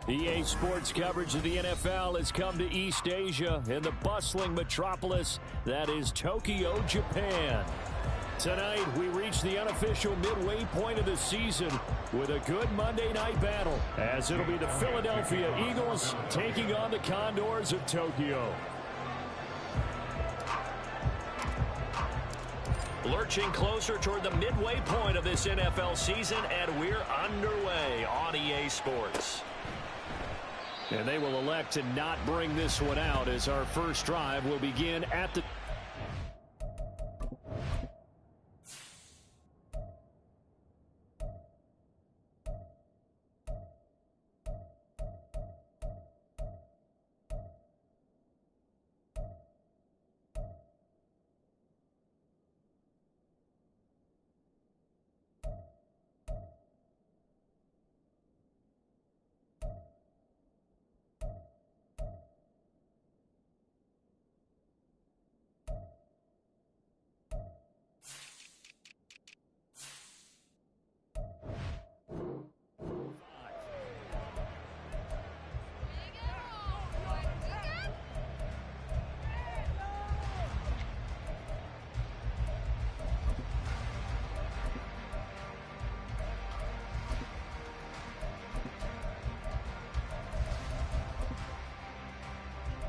EA Sports coverage of the NFL has come to East Asia in the bustling metropolis that is Tokyo, Japan. Tonight, we reach the unofficial midway point of the season with a good Monday night battle, as it'll be the Philadelphia Eagles taking on the Condors of Tokyo. Lurching closer toward the midway point of this NFL season, and we're underway on EA Sports. And they will elect to not bring this one out as our first drive will begin at the...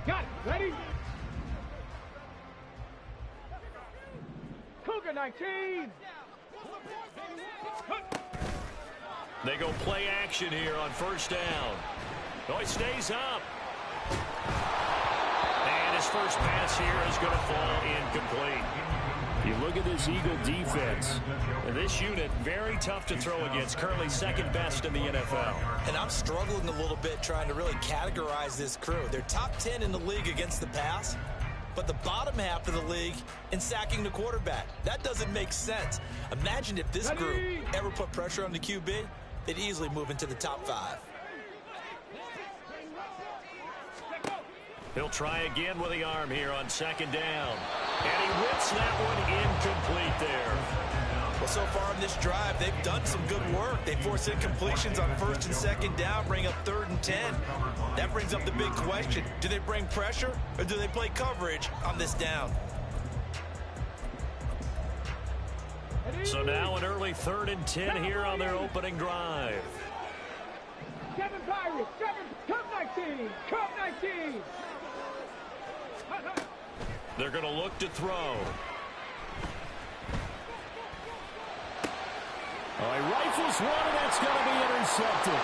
Got it. Ready? Cougar 19. They go play action here on first down. Oh, he stays up. And his first pass here is going to fall incomplete. You look at this Eagle defense. And this unit, very tough to throw against. Currently second best in the NFL. And I'm struggling a little bit trying to really categorize this crew. They're top 10 in the league against the pass, but the bottom half of the league in sacking the quarterback. That doesn't make sense. Imagine if this group ever put pressure on the QB, they'd easily move into the top 5. He'll try again with the arm here on second down. And he whips that one incomplete there. Well, so far in this drive, they've done some good work. They force incompletions on first and second down, bring up 3rd and 10. That brings up the big question. Do they bring pressure or do they play coverage on this down? So now an early 3rd and 10 here on their opening drive. Kevin Pirates, Cup 19, Cup 19. They're going to look to throw. Oh, he rifles one, and that's going to be intercepted.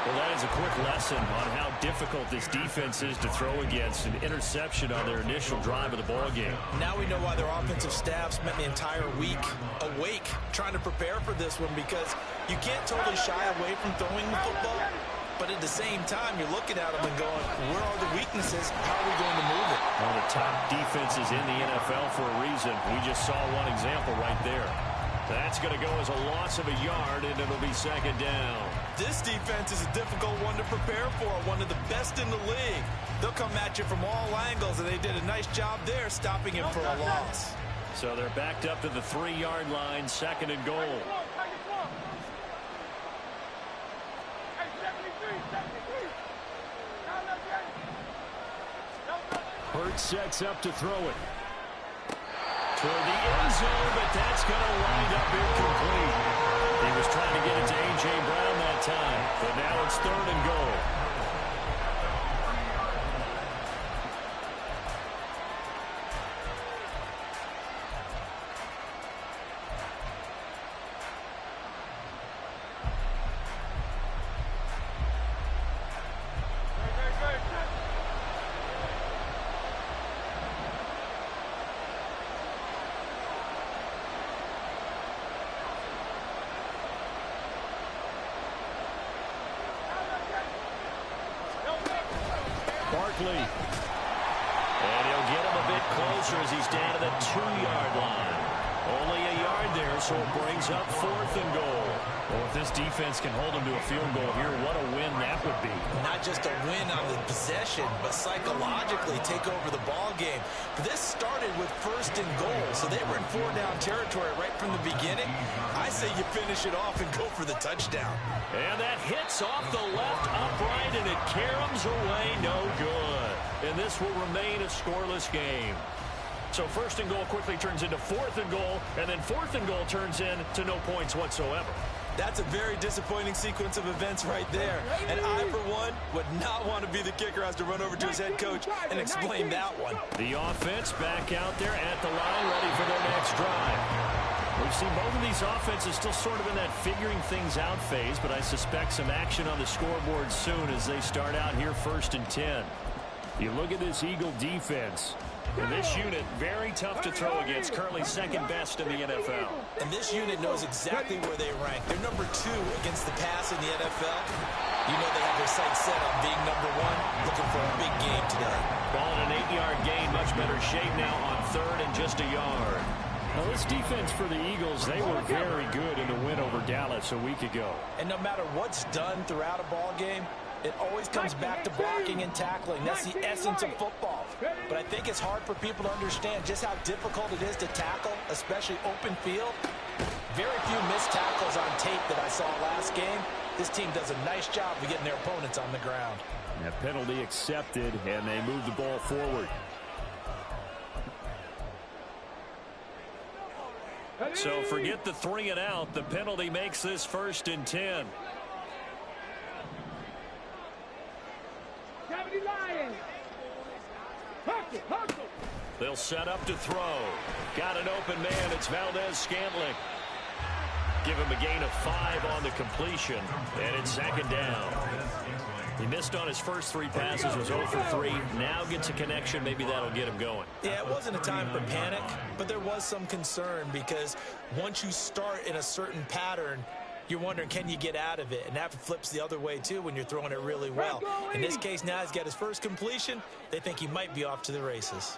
Well, that is a quick lesson on how difficult this defense is to throw against. An interception on their initial drive of the ballgame. Now we know why their offensive staff spent the entire week awake trying to prepare for this one, because you can't totally shy away from throwing the football. But at the same time, you're looking at them and going, where are the weaknesses? How are we going to move it? One of the top defenses in the NFL for a reason. We just saw one example right there. That's going to go as a loss of a yard, and it'll be second down. This defense is a difficult one to prepare for, one of the best in the league. They'll come at you from all angles, and they did a nice job there stopping him for a loss. So they're backed up to the 3-yard line, second and goal. Hurts sets up to throw it. Toward the end zone, but that's going to wind up incomplete. He was trying to get it to A.J. Brown that time, but now it's 3rd and goal. Barkley. And he'll get him a bit closer as he's down to the 2-yard line. Only a yard there, so it brings up 4th and goal. Well, if this defense can hold them to a field goal here, what a win that would be. Not just a win on the possession, but psychologically take over the ball game. This started with 1st and goal, so they were in 4-down territory right from the beginning. I say you finish it off and go for the touchdown. And that hits off the left upright, and it caroms away no good. And this will remain a scoreless game. So 1st and goal quickly turns into 4th and goal, and then 4th and goal turns into no points whatsoever. That's a very disappointing sequence of events right there. And I, for one, would not want to be the kicker who has to run over to his head coach and explain that one. The offense back out there at the line, ready for their next drive. We've seen both of these offenses still sort of in that figuring things out phase, but I suspect some action on the scoreboard soon as they start out here 1st and 10. You look at this Eagle defense. And this unit, very tough to throw against, currently 2nd best in the NFL. And this unit knows exactly where they rank. They're number 2 against the pass in the NFL. You know they have their sights set on being number 1, looking for a big game today. Calling an 8-yard gain, much better shape now on 3rd and just a yard. Now this defense for the Eagles, they were very good in the win over Dallas a week ago. And no matter what's done throughout a ball game, it always comes back to blocking and tackling. That's the essence of football. But I think it's hard for people to understand just how difficult it is to tackle, especially open field. Very few missed tackles on tape that I saw last game. This team does a nice job of getting their opponents on the ground. That penalty accepted, and they move the ball forward. So forget the 3 and out. The penalty makes this 1st and 10. They'll set up to throw. Got an open man. It's Valdez-Scantling. Give him a gain of 5 on the completion, and it's 2nd down. He missed on his first 3 passes, was 0 for 3. Now gets a connection. Maybe that'll get him going. Yeah, it wasn't a time for panic, but there was some concern because once you start in a certain pattern, you're wondering, can you get out of it? And that flips the other way, too, when you're throwing it really well. In this case, now he's got his first completion. They think he might be off to the races.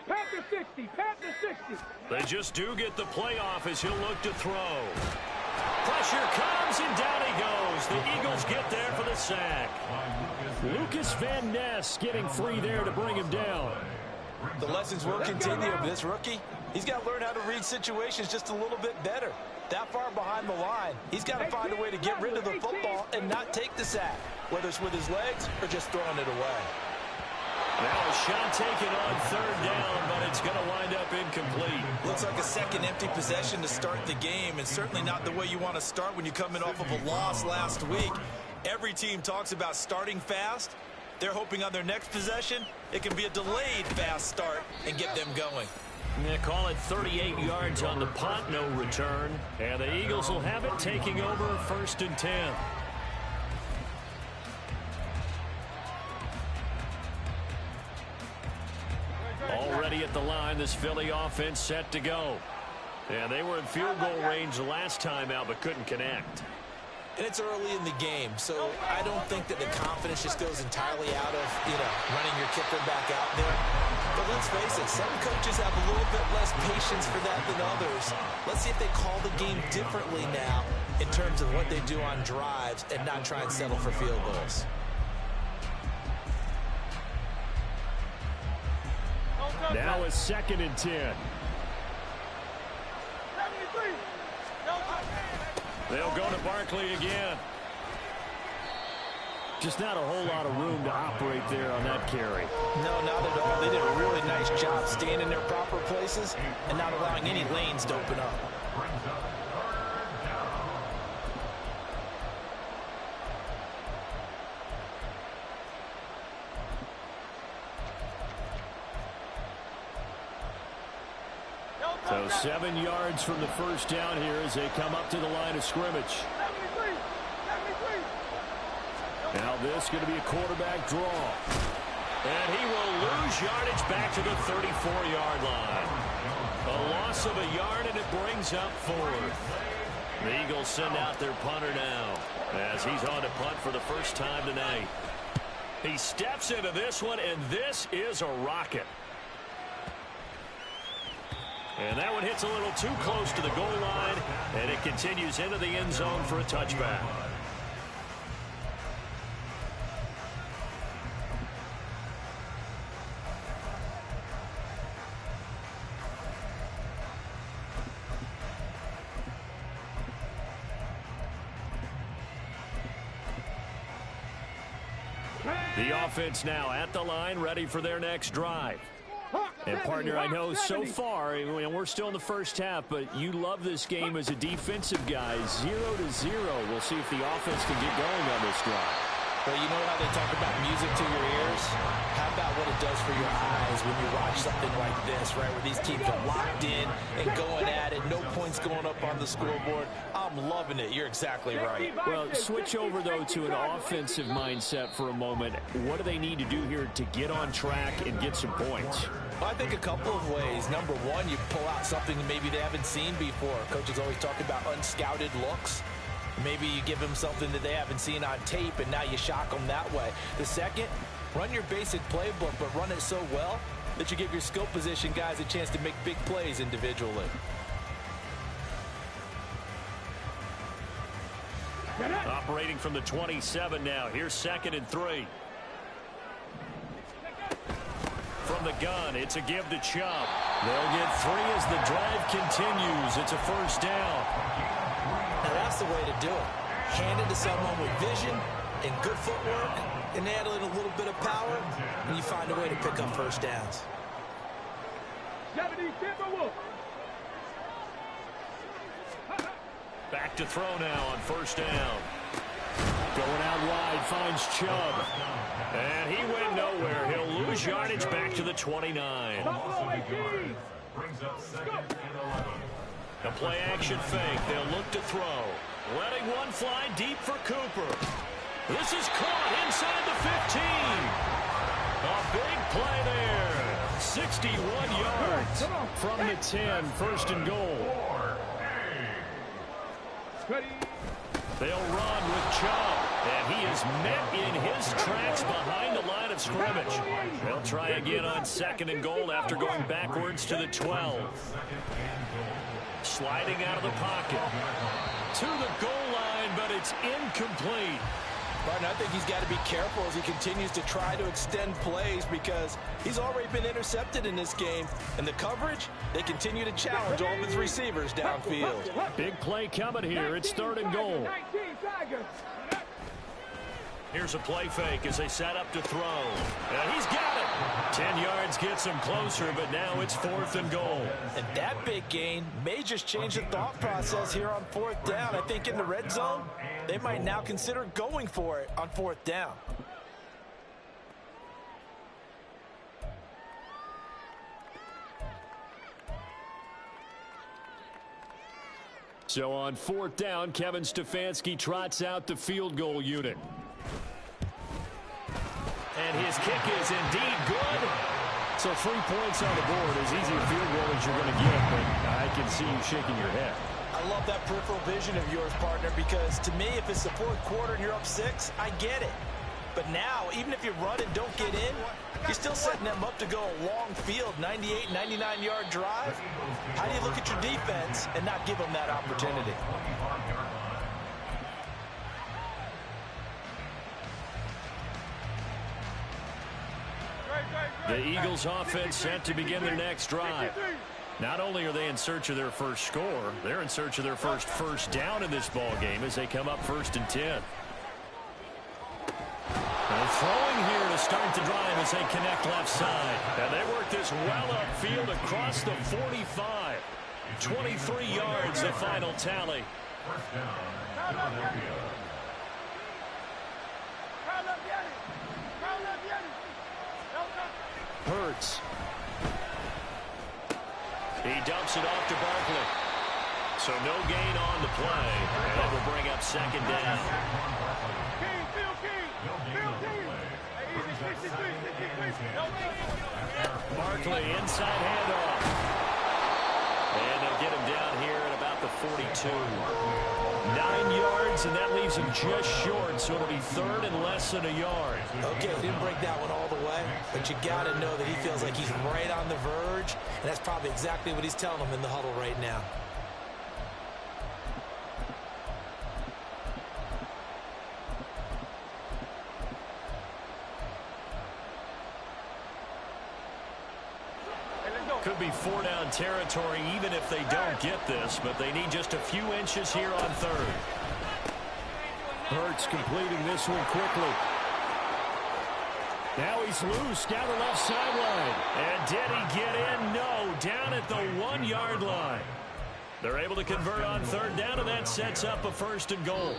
Pat the 60, pat the 60. They just do get the playoff as he'll look to throw. Pressure comes, and down he goes. The Eagles get there for the sack. Lucas Van Ness getting free there to bring him down. The lessons will continue, but this rookie, he's got to learn how to read situations just a little bit better. That far behind the line, he's got to find a way to get rid of the football and not take the sack, whether it's with his legs or just throwing it away. Now a shot taken on 3rd down, but it's going to wind up incomplete. Looks like a second empty possession to start the game, and certainly not the way you want to start when you're coming off of a loss last week. Every team talks about starting fast. They're hoping on their next possession, it can be a delayed fast start and get them going. They call it 38 yards on the punt, no return. And the Eagles will have it taking over 1st and 10. Already at the line, this Philly offense set to go. And they were in field goal range the last time out, but couldn't connect. And it's early in the game, so I don't think that the confidence just goes entirely out of, running your kicker back out there. But let's face it, some coaches have a little bit less patience for that than others. Let's see if they call the game differently now in terms of what they do on drives and not try and settle for field goals. Now it's 2nd and 10. They'll go to Barkley again. Just not a whole lot of room to operate there on that carry. No, not at all. They did a really nice job staying in their proper places and not allowing any lanes to open up. So 7 yards from the first down here as they come up to the line of scrimmage. Now this going to be a quarterback draw. And he will lose yardage back to the 34-yard line. A loss of a yard, and it brings up 4th. The Eagles send out their punter now as he's on to punt for the first time tonight. He steps into this one, and this is a rocket. And that one hits a little too close to the goal line, and it continues into the end zone for a touchback. The offense now at the line, ready for their next drive. And, partner, I know so far, we're still in the first half, but you love this game as a defensive guy. 0-0. We'll see if the offense can get going on this drive. Well, you know how they talk about music to your ears? How about what it does for your eyes when you watch something like this, right, where these teams are locked in and going at it, no points going up on the scoreboard. I'm loving it. You're exactly right. Well, switch over, though, to an offensive mindset for a moment. What do they need to do here to get on track and get some points? Well, I think a couple of ways. Number one, you pull out something maybe they haven't seen before. Coaches always talk about unscouted looks. Maybe you give them something that they haven't seen on tape, and now you shock them that way. The second, run your basic playbook, but run it so well that you give your skill position guys a chance to make big plays individually. Operating from the 27 now. Here's 2nd and 3. From the gun, it's a give to Chubb. They'll get 3 as the drive continues. It's a first down. Now that's the way to do it. Hand it to someone with vision and good footwork and add a little bit of power, and you find a way to pick up first downs. 70 Timberwolves. Back to throw now on first down. Going out wide, finds Chubb. And he went nowhere. He'll lose yardage back to the 29. A play-action fake. They'll look to throw. Letting one fly deep for Cooper. This is caught inside the 15. A big play there. 61 yards from the 10. First and goal. They'll run with Chubb. And he is met in his tracks behind the line of scrimmage. They'll try again on 2nd and goal after going backwards to the 12. Sliding out of the pocket to the goal line, but it's incomplete. Martin, I think he's got to be careful as he continues to try to extend plays because he's already been intercepted in this game. And the coverage, they continue to challenge all of his receivers downfield. Big play coming here. It's 3rd and goal. Here's a play fake as they set up to throw. And he's got it. 10 yards gets him closer, but now it's 4th and goal. And that big gain may just change the thought process here on 4th down. I think in the red zone, they might now consider going for it on 4th down. So on 4th down, Kevin Stefanski trots out the field goal unit. And his kick is indeed good. So 3 points on the board, as easy a field goal as you're going to get, but I can see you shaking your head. I love that peripheral vision of yours, partner, because to me, if it's the 4th quarter and you're up 6, I get it. But now, even if you run and don't get in, you're still setting them up to go a long field, 98, 99-yard drive. How do you look at your defense and not give them that opportunity? The Eagles offense set to begin their next drive. Not only are they in search of their first score, they're in search of their first down in this ball game as they come up 1st and 10. And throwing here to start the drive as they connect left side. And they work this well upfield across the 45. 23 yards, the final tally. Hurts. He dumps it off to Barkley. So no gain on the play. And that will bring up 2nd down. Barkley inside handoff. And they'll get him down here at about the 42. 9 yards, and that leaves him just short, so it'll be third and less than a yard. Okay, didn't break that one all the way, but you got to know that he feels like he's right on the verge, and that's probably exactly what he's telling them in the huddle right now. Could be 4-down territory even if they don't get this, but they need just a few inches here on third. Hurts completing this one quickly. Now he's loose down the left sideline. And did he get in? No, down at the 1-yard line. They're able to convert on third down, and that sets up a first and goal.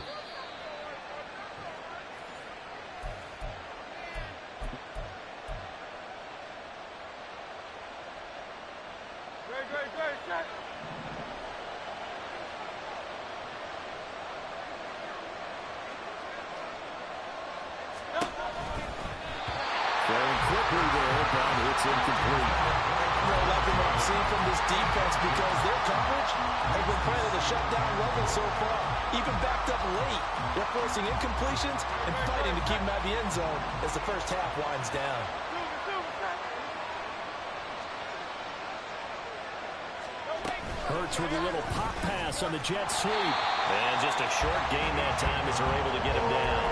It's incomplete. No liking what I'm seeing from this defense because their coverage has been playing at a shutdown level so far. Even backed up late, they're forcing incompletions and fighting to keep them out of the end zone as the first half winds down. Hurts with a little pop pass on the jet sweep. And just a short gain that time as they're able to get him down.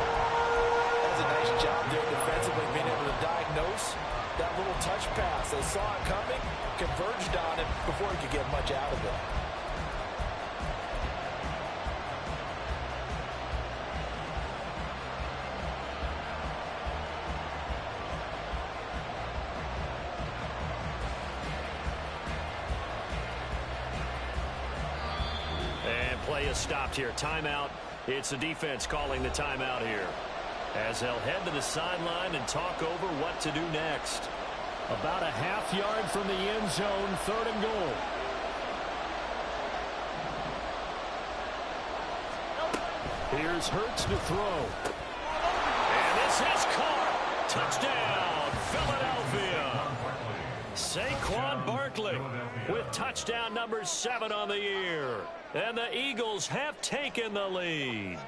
That's a nice job there defensively, being able to diagnose that little touch pass. They saw it coming, converged on it before he could get much out of it. And play is stopped here. Timeout. It's the defense calling the timeout here, as they'll head to the sideline and talk over what to do next. About a half yard from the end zone, third and goal. Here's Hurts to throw. And this is caught. Touchdown, Philadelphia. Saquon Barkley with touchdown number 7 on the year. And the Eagles have taken the lead.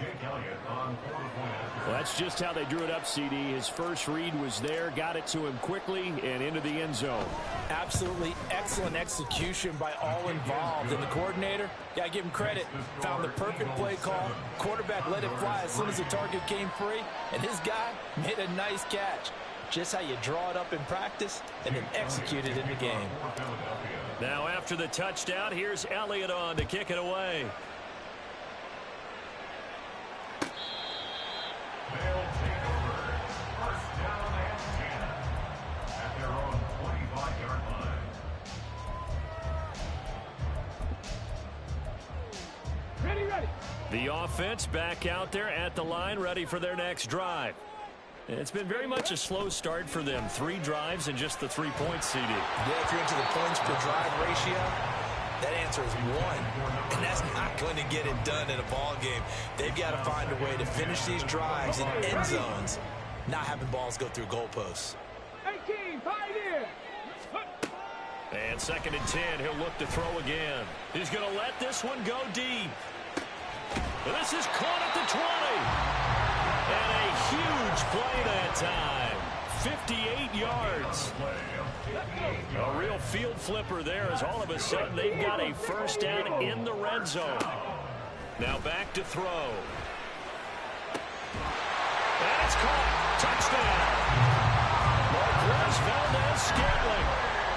Well, that's just how they drew it up, CD. His first read was there, got it to him quickly, and into the end zone. Absolutely excellent execution by all involved. And the coordinator, got to give him credit, found the perfect play call. Quarterback let it fly as soon as the target came free, and his guy made a nice catch. Just how you draw it up in practice and then execute it in the game. Now after the touchdown, here's Elliott on to kick it away. They'll take over. First down and 10 at their own 25-yard line. Ready. The offense back out there at the line, ready for their next drive. It's been very much a slow start for them. 3 drives and just the 3-point CD. Yeah, if you're into the points per drive ratio, that answer is 1. And that's not going to get it done in a ball game. They've got to find a way to finish these drives in end zones, not having balls go through goalposts. 18, pioneer. And 2nd and 10, he'll look to throw again. He's going to let this one go deep. And this is caught at the 20. And a huge play that time. 58 yards. A real field flipper there, as all of a sudden they've got a first down in the red zone. Now back to throw. And it's caught. Touchdown. Marquez Valdez-Scantling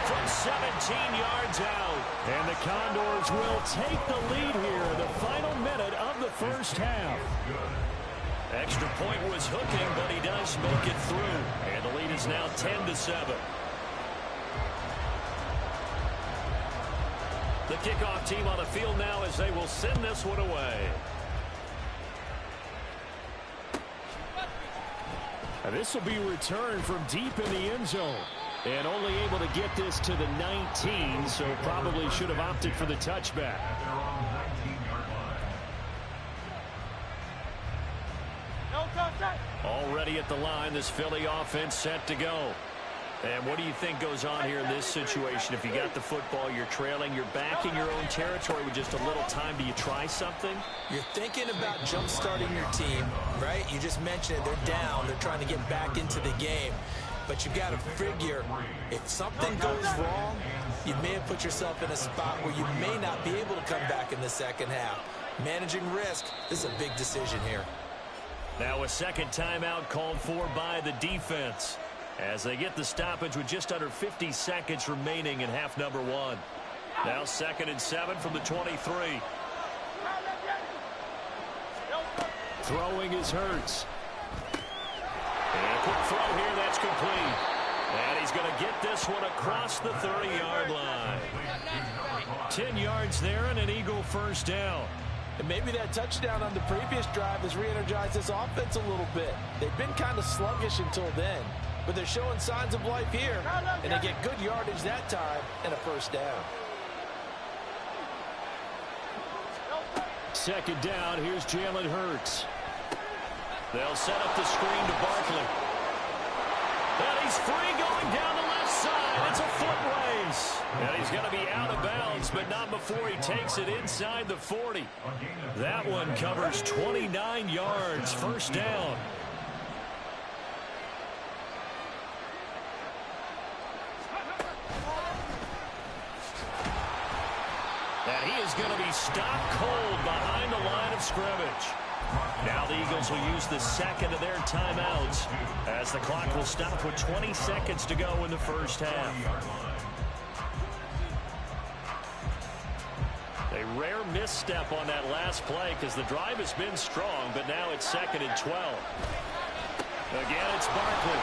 from 17 yards out. And the Condors will take the lead here in the final minute of the first half. Extra point was hooking, but he does make it through. And the lead is now 10-7. The kickoff team on the field now as they will send this one away. And this will be returned from deep in the end zone. And only able to get this to the 19, so probably should have opted for the touchback. Already at the line, this Philly offense set to go. And what do you think goes on here in this situation? If you got the football, you're trailing, you're back in your own territory with just a little time. Do you try something? You're thinking about jump-starting your team, right? You just mentioned it. They're down. They're trying to get back into the game. But you've got to figure, if something goes wrong, you may have put yourself in a spot where you may not be able to come back in the second half. Managing risk, this is a big decision here. Now a second timeout called for by the defense as they get the stoppage with just under 50 seconds remaining in half number one. Now 2nd and 7 from the 23. Throwing is Hurts. And a quick throw here, that's complete. And he's going to get this one across the 30-yard line. 10 yards there and an Eagle first down. And maybe that touchdown on the previous drive has re-energized this offense a little bit. They've been kind of sluggish until then, but they're showing signs of life here, and they get good yardage that time and a first down. 2nd down, here's Jalen Hurts. They'll set up the screen to Barkley. And he's free going down the left side. It's a foot race. And he's going to be out of bounds, but not before he takes it inside the 40. That one covers 29 yards. First down. And he is going to be stopped cold behind the line of scrimmage. Now the Eagles will use the second of their timeouts as the clock will stop with 20 seconds to go in the first half. A rare misstep on that last play because the drive has been strong, but now it's 2nd and 12. Again, it's Barkley.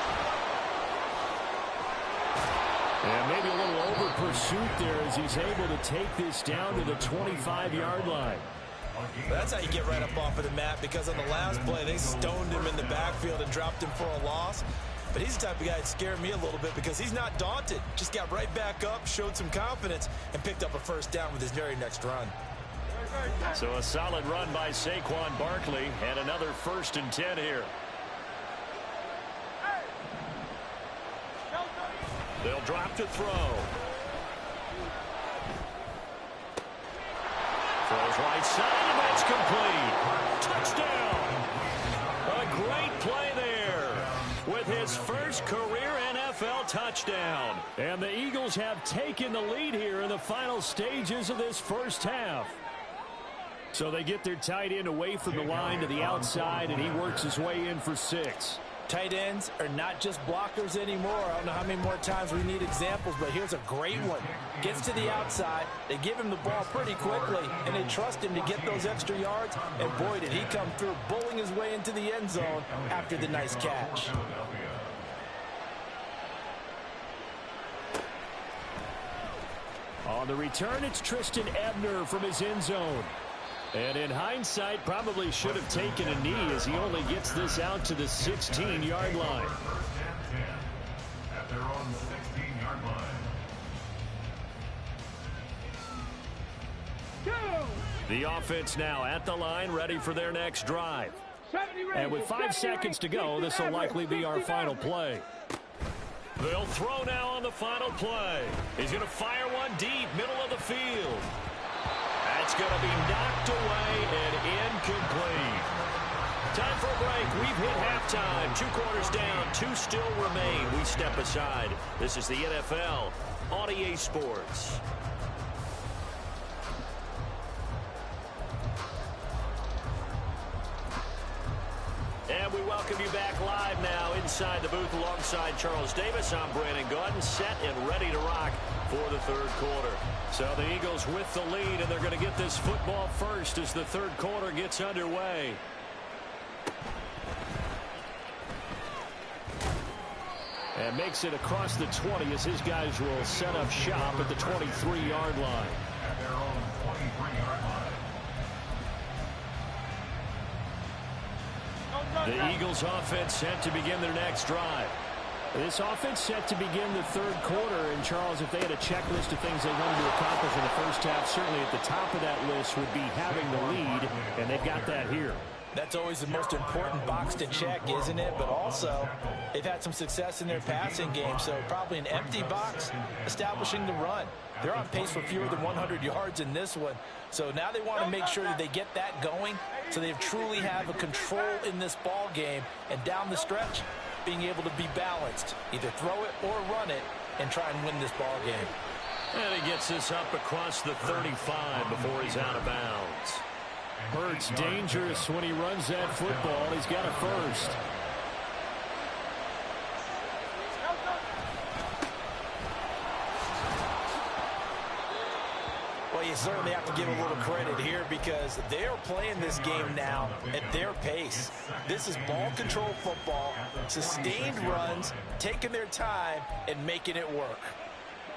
And maybe a little over pursuit there as he's able to take this down to the 25-yard line. That's how you get right up off of the mat, because on the last play, they stoned him in the backfield and dropped him for a loss. But he's the type of guy that scared me a little bit because he's not daunted. Just got right back up, showed some confidence, and picked up a first down with his very next run. So a solid run by Saquon Barkley and another 1st and 10 here. They'll drop to throw. Throws right side, and that's complete. Touchdown. A great play there with his first career NFL touchdown. And the Eagles have taken the lead here in the final stages of this first half. So they get their tight end away from the line to the outside, and he works his way in for 6. Tight ends are not just blockers anymore. I don't know how many more times we need examples, but here's a great one. Gets to the outside, they give him the ball pretty quickly, and they trust him to get those extra yards, and boy, did he come through, bowling his way into the end zone after the nice catch. On the return, it's Tristan Ebner from his end zone. And in hindsight, probably should have taken a knee as he only gets this out to the 16-yard line. At their own 16-yard line. The offense now at the line, ready for their next drive. And with 5 seconds to go, this will likely be our final play. They'll throw now on the final play. He's going to fire one deep, middle of the field. That's going to be knocked away and incomplete. Time for a break. We've hit halftime. 2 quarters down, 2 still remain. We step aside. This is the NFL on EA Sports. And we welcome you back live now inside the booth alongside Charles Davis. I'm Brandon Gaudin, set and ready to rock for the third quarter. So the Eagles with the lead, and they're going to get this football first as the third quarter gets underway. And makes it across the 20 as his guys will set up shop at the 23-yard line. At their own 23-yard line. The Eagles offense set to begin their next drive. This offense set to begin the third quarter. And, Charles, if they had a checklist of things they wanted to accomplish in the first half, certainly at the top of that list would be having the lead, and they've got that here. That's always the most important box to check, isn't it? But also, they've had some success in their passing game, so probably an empty box establishing the run. They're on pace for fewer than 100 yards in this one, so now they want to make sure that they get that going so they truly have a control in this ball game, and down the stretch, being able to be balanced, either throw it or run it, and try and win this ball game. And he gets this up across the 35 before he's out of bounds. Hurts dangerous when he runs that football. He's got a first. Well, you certainly have to give a little credit here because they are playing this game now at their pace. This is ball control football, sustained runs, taking their time, and making it work.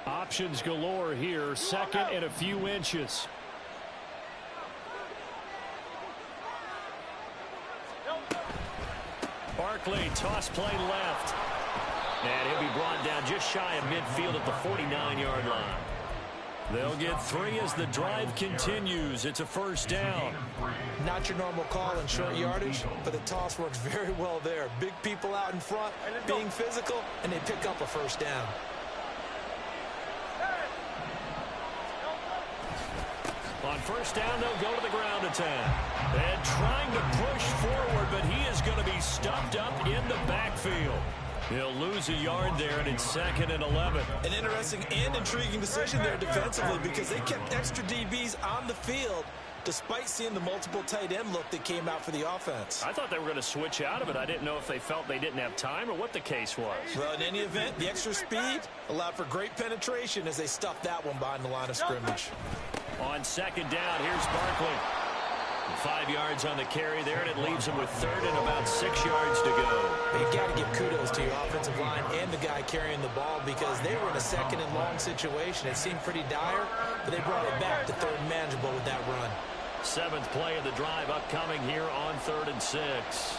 Options galore here. Second and a few inches. Barkley, toss play left. And he'll be brought down just shy of midfield at the 49-yard line. They'll get 3 as the drive continues. It's a first down. Not your normal call in short yardage, but the toss works very well there. Big people out in front, being physical, and they pick up a first down. On first down, they'll go to the ground attack. And trying to push forward, but he is going to be stuffed up in the backfield. He'll lose a yard there, and it's 2nd and 11. An interesting and intriguing decision there defensively because they kept extra DBs on the field despite seeing the multiple tight end look that came out for the offense. I thought they were going to switch out of it. I didn't know if they felt they didn't have time or what the case was. Well, in any event, the extra speed allowed for great penetration as they stuffed that one behind the line of scrimmage. On second down, here's Barkley. 5 yards on the carry there, and it leaves him with 3rd and about 6 yards to go. You've got to give kudos to your offensive line and the guy carrying the ball because they were in a 2nd and long situation. It seemed pretty dire, but they brought it back to 3rd and manageable with that run. 7th play of the drive upcoming here on 3rd and 6.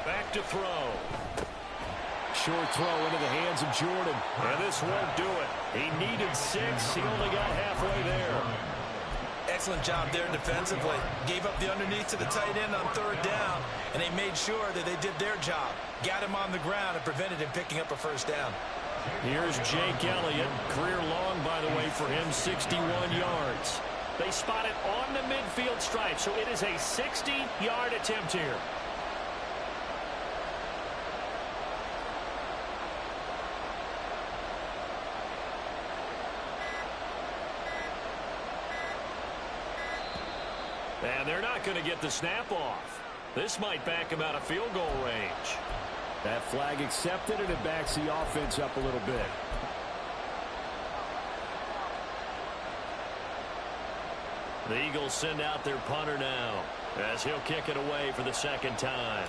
Back to throw. Short throw into the hands of Jordan. And this won't do it. He needed 6. He only got halfway there. Excellent job there defensively. Gave up the underneath to the tight end on 3rd down, and they made sure that they did their job. Got him on the ground and prevented him picking up a first down. Here's Jake Elliott. Career long, by the way, for him, 61 yards. They spot it on the midfield stripe, so it is a 60-yard attempt here. And they're not going to get the snap off. This might back him out of field goal range. That flag accepted, and it backs the offense up a little bit. The Eagles send out their punter now as he'll kick it away for the 2nd time.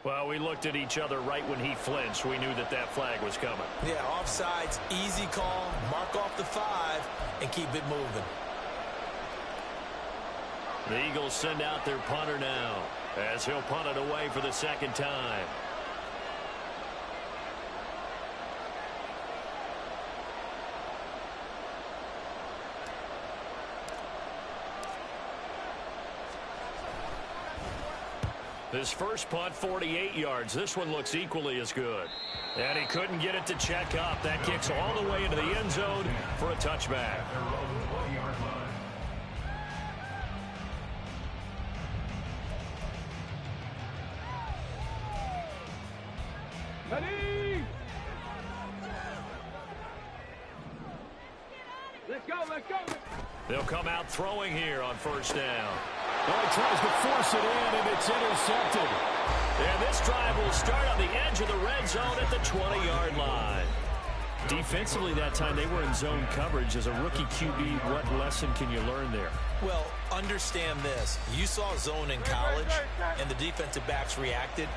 Well, we looked at each other right when he flinched. We knew that that flag was coming. Yeah, offsides, easy call, mark off the 5, and keep it moving. The Eagles send out their punter now as he'll punt it away for the 2nd time. His first punt, 48 yards. This one looks equally as good. And he couldn't get it to check up. That kicks all the way into the end zone for a touchback. Ready? Let's go, let's go. They'll come out throwing here on first down. Well, he tries to force it in, and it's intercepted. And this drive will start on the edge of the red zone at the 20-yard line. Defensively that time, they were in zone coverage. As a rookie QB, what lesson can you learn there? Well, understand this. You saw zone in college, and the defensive backs reacted,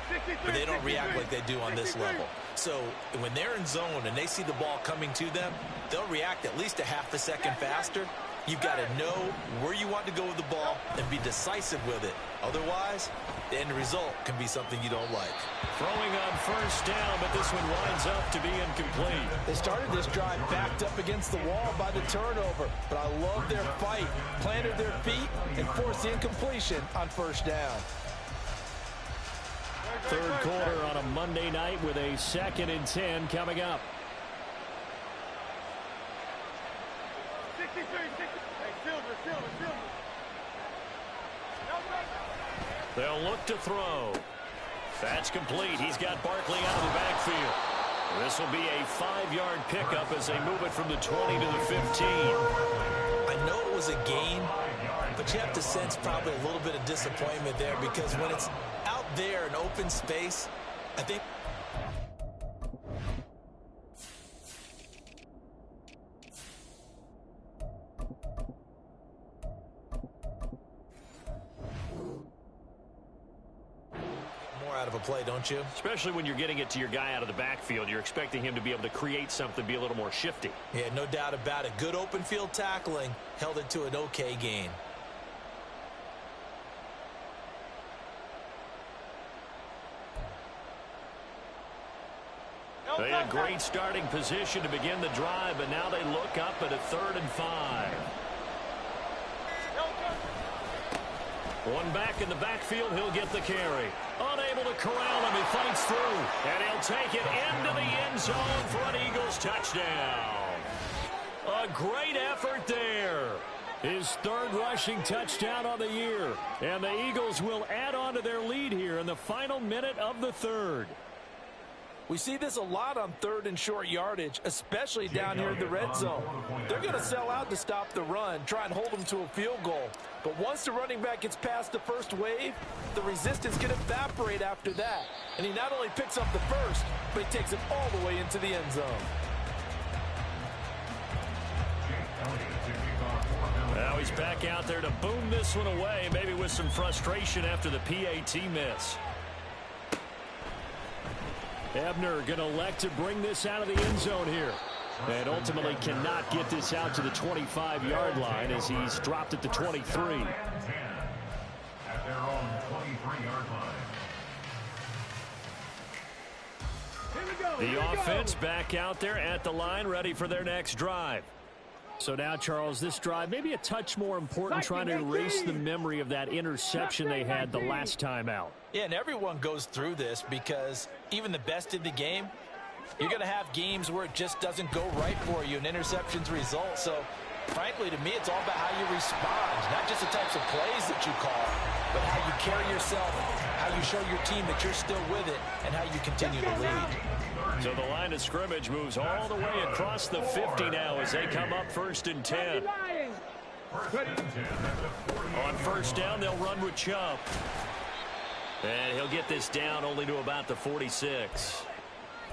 but they don't react like they do on this level. So when they're in zone and they see the ball coming to them, they'll react at least a half a second faster. You've got to know where you want to go with the ball and be decisive with it. Otherwise, the end result can be something you don't like. Throwing on first down, but this one winds up to be incomplete. They started this drive backed up against the wall by the turnover, but I love their fight. Planted their feet and forced the incompletion on first down. Third quarter on a Monday night with a 2nd and 10 coming up. They'll look to throw. That's complete. He's got Barkley out of the backfield. This will be a 5-yard pickup as they move it from the 20 to the 15. I know it was a gain, but you have to sense probably a little bit of disappointment there, because when it's out there in open space, I think out of a play, don't you? Especially when you're getting it to your guy out of the backfield. You're expecting him to be able to create something, be a little more shifty. Yeah, no doubt about it. Good open field tackling. Held it to an okay gain. They had great starting position to begin the drive, but now they look up at a 3rd and 5. One back in the backfield, he'll get the carry. Unable to corral him, he fights through. And he'll take it into the end zone for an Eagles touchdown. A great effort there. His 3rd rushing touchdown on the year. And the Eagles will add on to their lead here in the final minute of the 3rd. We see this a lot on 3rd and short yardage, especially down here in the red zone. They're going to sell out to stop the run, try and hold them to a field goal. But once the running back gets past the first wave, the resistance can evaporate after that. And he not only picks up the first, but he takes it all the way into the end zone. Now he's back out there to boom this one away, maybe with some frustration after the PAT miss. Ebner going to elect to bring this out of the end zone here. And ultimately cannot get this out to the 25-yard line as he's dropped at the 23. At their own 23-yard line. The offense back out there at the line, ready for their next drive. So now, Charles, this drive maybe a touch more important, trying to erase the memory of that interception they had the last time out. Yeah, and everyone goes through this, because even the best in the game, you're going to have games where it just doesn't go right for you and interceptions result. So, frankly, to me, it's all about how you respond, not just the types of plays that you call, but how you carry yourself, how you show your team that you're still with it, and how you continue to lead. So the line of scrimmage moves all the way across the 50 now as they come up 1st and 10. On first down, they'll run with Chubb. And he'll get this down only to about the 46.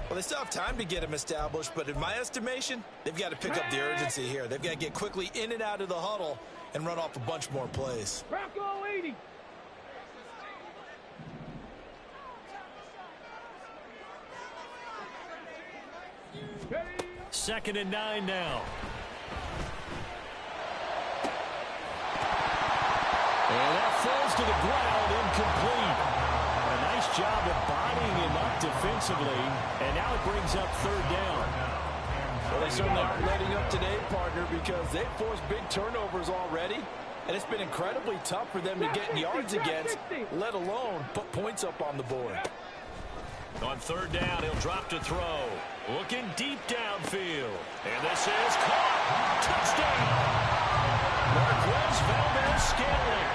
Well, they still have time to get him established, but in my estimation, they've got to pick up the urgency here. They've got to get quickly in and out of the huddle and run off a bunch more plays. Bronco 80. Second and 9 now. And that falls to the ground, incomplete. A nice job of bodying him up defensively, and now it brings up 3rd down. Well, they certainly aren't letting up today, partner, because they've forced big turnovers already, and it's been incredibly tough for them to get yards against, let alone put points up on the board. On 3rd down, he'll drop to throw. Looking deep downfield. And this is caught. Touchdown. Marquez Valdez-Scantling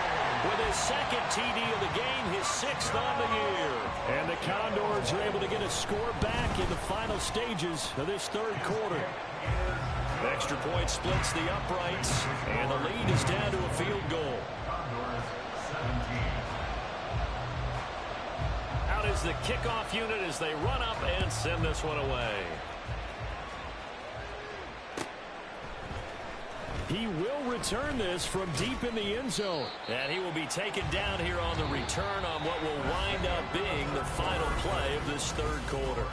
with his 2nd TD of the game, his 6th on the year. And the Condors are able to get a score back in the final stages of this 3rd quarter. Extra point splits the uprights, and the lead is down to a field goal. Out is the kickoff unit as they run up and send this one away. He will return this from deep in the end zone. And he will be taken down here on the return on what will wind up being the final play of this third quarter.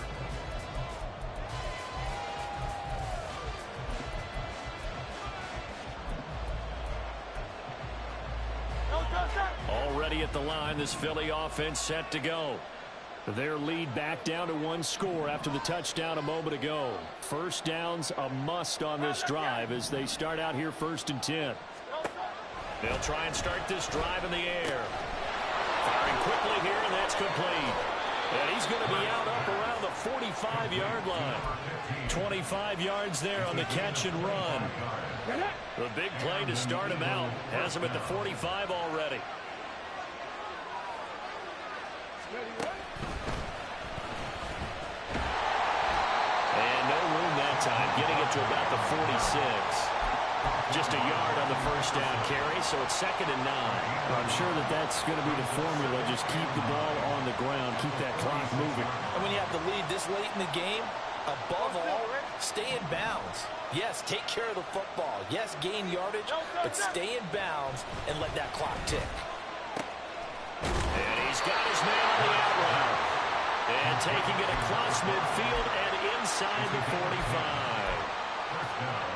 Already at the line, this Philly offense set to go. Their lead back down to one score after the touchdown a moment ago. First down's a must on this drive as they start out here 1st and 10. They'll try and start this drive in the air. Firing quickly here, and that's complete. And he's going to be out up around the 45-yard line. 25 yards there on the catch and run. The big play to start him out. Has him at the 45 already. And no room that time, getting it to about the 46. Just a yard on the first down carry, so it's 2nd and 9. I'm sure that's going to be the formula. Just keep the ball on the ground, keep that clock moving. And when you have the lead this late in the game, above all, stay in bounds. Yes, take care of the football. Yes, gain yardage, but stay in bounds and let that clock tick. And he's got his man on the out route. And taking it across midfield and inside the 45.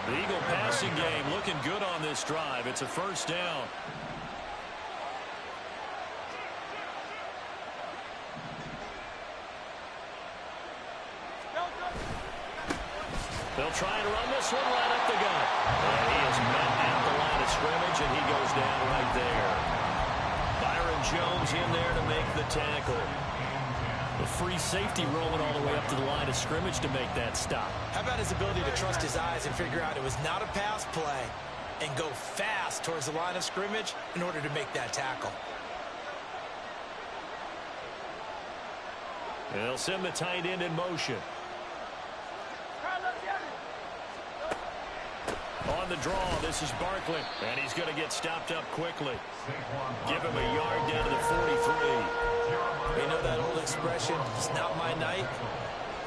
The Eagle passing game looking good on this drive. It's a first down. They'll try and run this one right up the gut. And he is met at the line of scrimmage, and he goes down right there. Byron Jones in there to make the tackle. The free safety rolling all the way up to the line of scrimmage to make that stop. How about his ability to trust his eyes and figure out it was not a pass play and go fast towards the line of scrimmage in order to make that tackle. They'll send the tight end in motion. On the draw, this is Barkley, and he's going to get stopped up quickly. Give him a yard down to the 43. You know that old expression, it's not my night?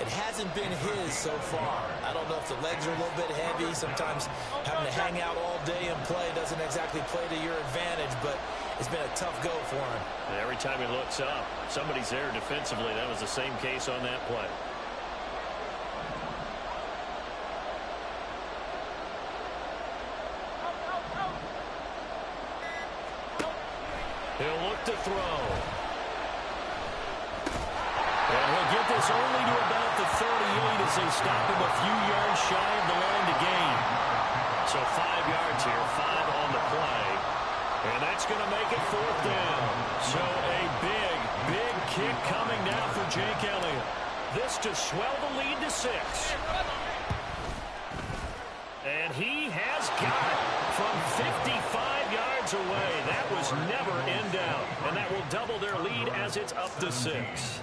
It hasn't been his so far. I don't know if the legs are a little bit heavy. Sometimes having to hang out all day and play doesn't exactly play to your advantage, but it's been a tough go for him. And every time he looks up, somebody's there defensively. That was the same case on that play. He'll look to throw. And he'll get this only to about the 38 as they stop him a few yards shy of the line to gain. So 5 yards here, 5 on the play. And that's going to make it 4th down. So a big kick coming now for Jake Elliott. This to swell the lead to 6. And he has got it from 55 yards away. That was never in doubt. And that will double their lead as it's up to 6.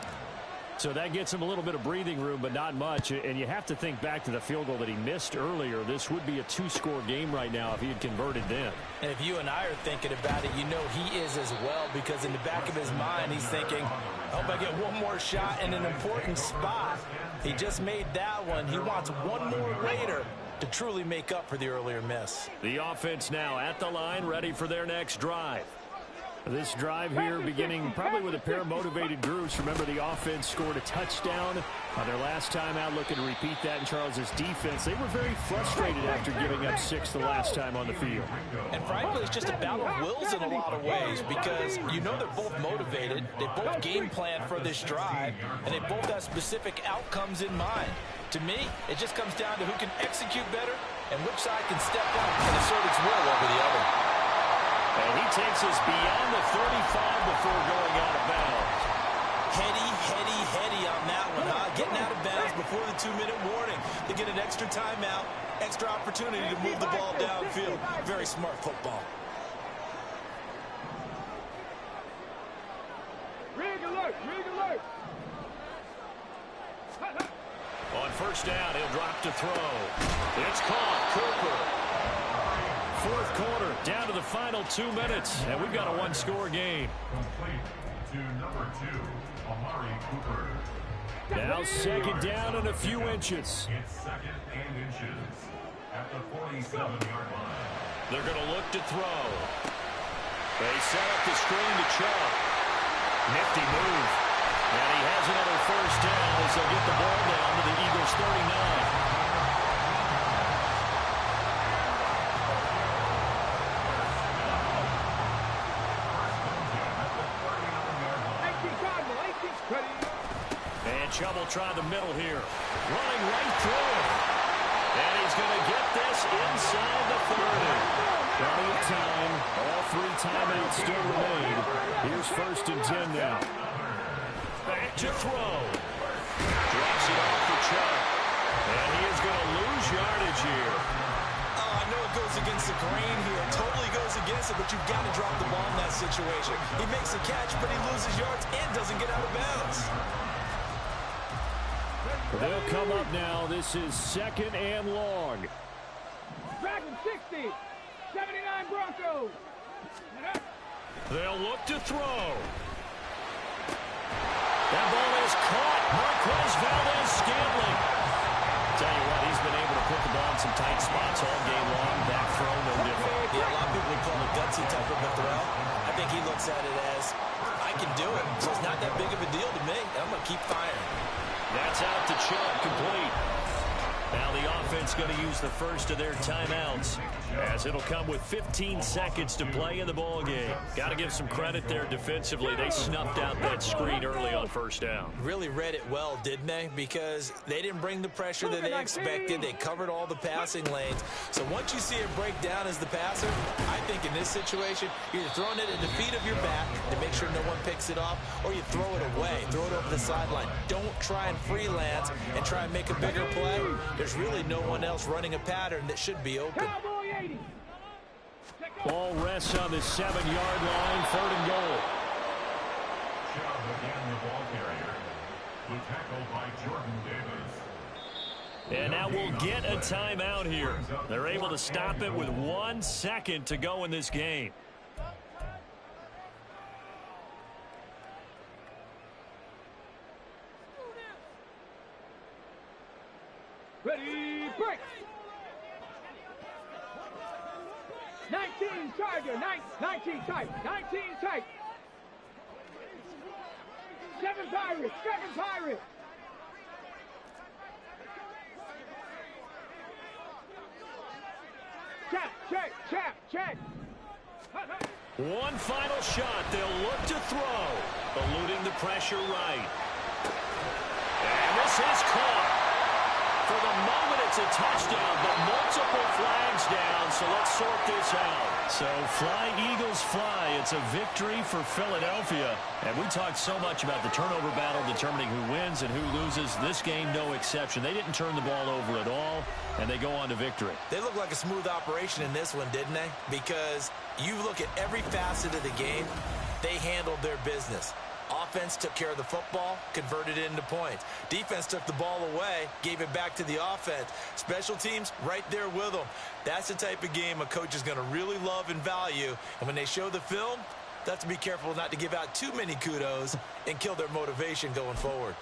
So that gets him a little bit of breathing room, but not much. And you have to think back to the field goal that he missed earlier. This would be a 2-score game right now if he had converted then. And if you and I are thinking about it, you know he is as well, because in the back of his mind, he's thinking, I hope I get one more shot in an important spot. He just made that one. He wants one more later to truly make up for the earlier miss. The offense now at the line, ready for their next drive. This drive here beginning probably with a pair of motivated groups. Remember, the offense scored a touchdown on their last time out, looking to repeat that in Charles's defense. They were very frustrated after giving up 6 the last time on the field. And frankly, it's just a battle of wills in a lot of ways, because you know they're both motivated. They both game plan for this drive, and they both have specific outcomes in mind. To me, it just comes down to who can execute better and which side can step up and assert its will over the other. And he takes us beyond the 35 before going out of bounds. Heady on that one, huh? Getting out of bounds before the 2-minute warning to get an extra timeout, extra opportunity to move the ball downfield. Very smart football. Rig alert, rig alert. On first down, he'll drop to throw. It's caught. Cooper. 4th quarter, down to the final 2 minutes, and we've got a 1-score game. Complete to number 2, Amari Cooper. Now 2nd down and a few inches. It's 2nd and inches at the 47-yard line. They're going to look to throw. They set up the screen to Chubb. Nifty move. And he has another first down as they'll get the ball down to the Eagles' 39. And Chubb will try the middle here. Running right through it. And he's going to get this inside the 30. Plenty of time. All 3 timeouts still remain. Here's 1st and 10 now. Back to throw. Drops it off for Chubb. And he is going to lose yardage here. Oh, I know it goes against the grain here. It totally goes against it, but you've got to drop the ball in that situation. He makes a catch, but he loses yards and doesn't get out of bounds. They'll come up now. This is 2nd and long. Dragon 60. 79 Broncos. They'll look to throw. That ball is caught. Marquez Valdes-Scantling. Tell you what, he's been able to put the ball in some tight spots all game long. That throw, no different. Yeah, a lot of people would call it a gutsy type of a throw. I think he looks at it as, I can do it, so it's not that big of a deal to me. I'm going to keep firing. That's out to Chubb, complete. Now the offense going to use the first of their timeouts, as it'll come with 15 seconds to play in the ball game. Got to give some credit there defensively. They snuffed out that screen early on 1st down. Really read it well, didn't they? Because they didn't bring the pressure that they expected. They covered all the passing lanes. So once you see it break down as the passer, I think in this situation, you're throwing it at the feet of your back to make sure no one picks it off, or you throw it away, throw it over the sideline. Don't try and freelance and try and make a bigger play. There's really no one else running a pattern that should be open. Ball rests on the 7-yard line, 3rd and goal. Chubb again, the ball carrier. The tackle by Jordan Davis. And now we'll get a timeout here. They're able to stop it with 1 second to go in this game. Ready, break. 19 Charger, 19 tight, 19 tight. 7 Pirates, 7 Pirates. Check. One final shot. They'll look to throw. Eluding the pressure right. And this is caught. For the moment, it's a touchdown, but multiple flags down, so let's sort this out. So fly, Eagles, fly. It's a victory for Philadelphia. And we talked so much about the turnover battle determining who wins and who loses. This game, no exception. They didn't turn the ball over at all, and they go on to victory. They look like a smooth operation in this one, didn't they? Because you look at every facet of the game, they handled their business. Offense took care of the football, converted it into points. Defense took the ball away, gave it back to the offense. Special teams, right there with them. That's the type of game a coach is going to really love and value. And when they show the film, they have to be careful not to give out too many kudos and kill their motivation going forward.